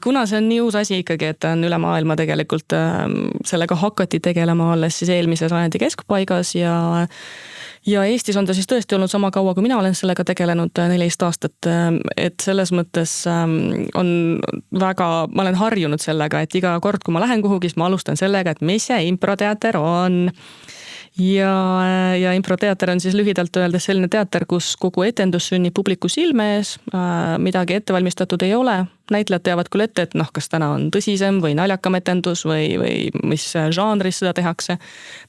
Kuna see on nii uus asi ikkagi, et on üle maailma tegelikult sellega hakati tegelema alles siis eelmise sajandi keskpaigas ja Eestis on ta siis tõesti olnud sama kaua, kui mina olen sellega tegelenud 14 aastat, et selles mõttes on väga, ma olen harjunud sellega, et iga kord, kui ma lähen kuhugi, siis ma alustan sellega, et mis see improteater on. Ja improteater on siis lühidalt öeldes selline teater, kus kogu etendus sünnib publiku silme ees, midagi ettevalmistatud ei ole. Näitlejad teavad küll ette, et kas täna on tõsisem või naljakam etendus või mis žanris seda tehakse.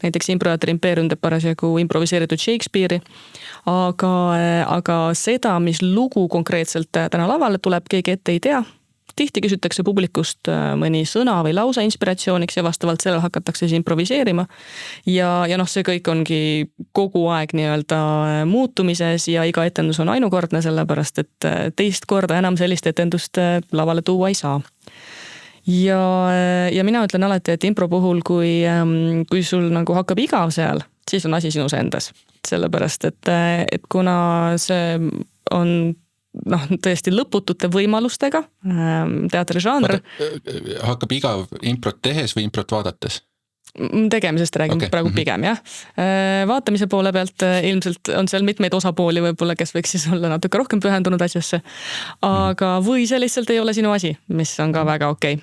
Näiteks Improteatri Impeerium teeb parasjagu improviseeritud Shakespeare'i. Aga seda, mis lugu konkreetselt täna lavale tuleb, keegi ette ei tea. Tihti küsitakse publikust mõni sõna või lause inspiratsiooniks ja vastavalt sellel hakatakse siis improviseerima. Ja see kõik ongi kogu aeg nii-öelda muutumises ja iga etendus on ainukordne, sellepärast et teist korda enam sellist etendust lavale tuua ei saa. Ja mina ütlen alati, et impro puhul, kui sul nagu hakkab igav seal, siis on asi sinus endas. Sellepärast, et kuna see on tõesti lõputute võimalustega teatrižanr. Hakkab igav improt tehes või improt vaadates? Tegemisest räägin praegu pigem, jah. Vaatamise poole pealt ilmselt on seal mitmeid osapooli võib-olla, kes võiks siis olla natuke rohkem pühendunud asjasse. Aga või see lihtsalt ei ole sinu asi, mis on ka väga okei.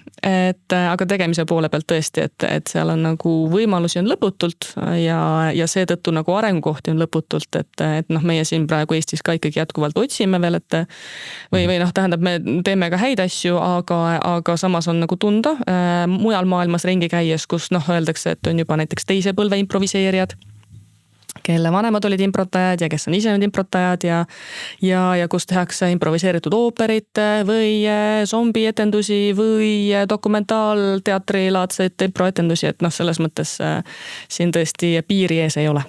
Aga tegemise poole pealt tõesti, et seal on nagu võimalusi on lõputult ja seetõttu nagu arengukohti on lõputult, et meie siin praegu Eestis ka ikkagi jätkuvalt otsime veel, või tähendab, me teeme ka häid asju, aga samas on nagu tunda mujal maailmas ringi käies, kus öeldakse, et on juba näiteks teise põlve improviseerijad, kelle vanemad olid improtajad ja kes on ise nüüd improtajad ja kus tehakse improviseeritud ooperit või zombietendusi või dokumentaalteatrilaadseid improetendusi, et selles mõttes siin tõesti piiri ees ei ole.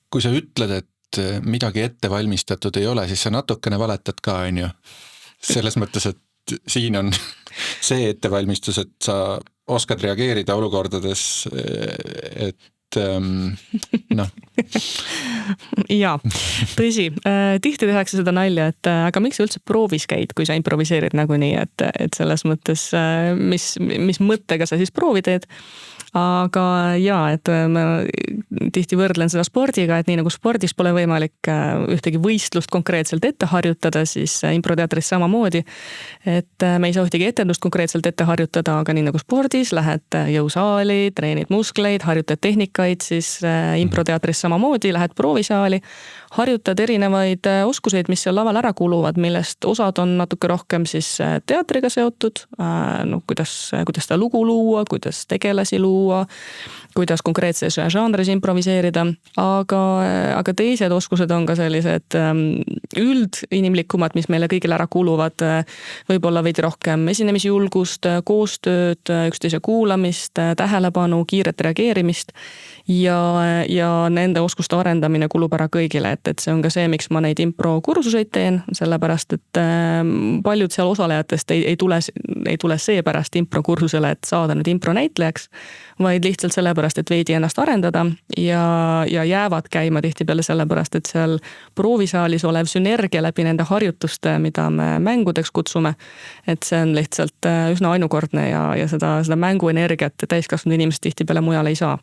Kui sa ütled, et midagi ette valmistatud ei ole, siis sa natukene valetad ka, on ju? Selles mõttes, et siin on see ettevalmistus, et sa oskad reageerida olukordades, et Jaa, tõsi. Tihti tehakse seda nalja, et aga miks sa üldse proovis käid, kui sa improviseerid nagunii, et selles mõttes, mis mõttega sa siis proovi teed. Aga jaa, et ma tihti võrdlen seda spordiga, et nii nagu spordis pole võimalik ühtegi võistlust konkreetselt ette harjutada, siis improteatris samamoodi, et me ei saa ühtegi etendust konkreetselt ette harjutada, aga nii nagu spordis lähed jõusaali, treenid muskleid, harjutad tehnikaid, siis improteatris samamoodi lähed proovisaali, harjutad erinevaid oskuseid, mis seal laval ära kuluvad, millest osad on natuke rohkem siis teatriga seotud, kuidas seda lugu luua, kuidas tegelasi luua, kuidas konkreetses žanris improviseerida, aga teised oskused on ka sellised üldinimlikumad, mis meile kõigile ära kuluvad, võib-olla veidi rohkem esinemisjulgust, koostööd, üksteise kuulamist, tähelepanu, kiiret reageerimist ja nende oskuste arendamine kulub ära kõigile, et see on ka see, miks ma neid impro kursuseid teen, sellepärast, et paljud seal osalejatest ei tule seepärast impro kursusele, et saada nüüd impro näitlejaks, vaid lihtsalt sellepärast, et veidi ennast arendada ja jäävad käima tihtipeale sellepärast, et seal proovisaalis olev sünergia läbi nende harjutuste, mida me mängudeks kutsume, et see on lihtsalt üsna ainukordne ja seda mänguenergiat täiskasvanud inimesed tihtipeale mujal ei saa.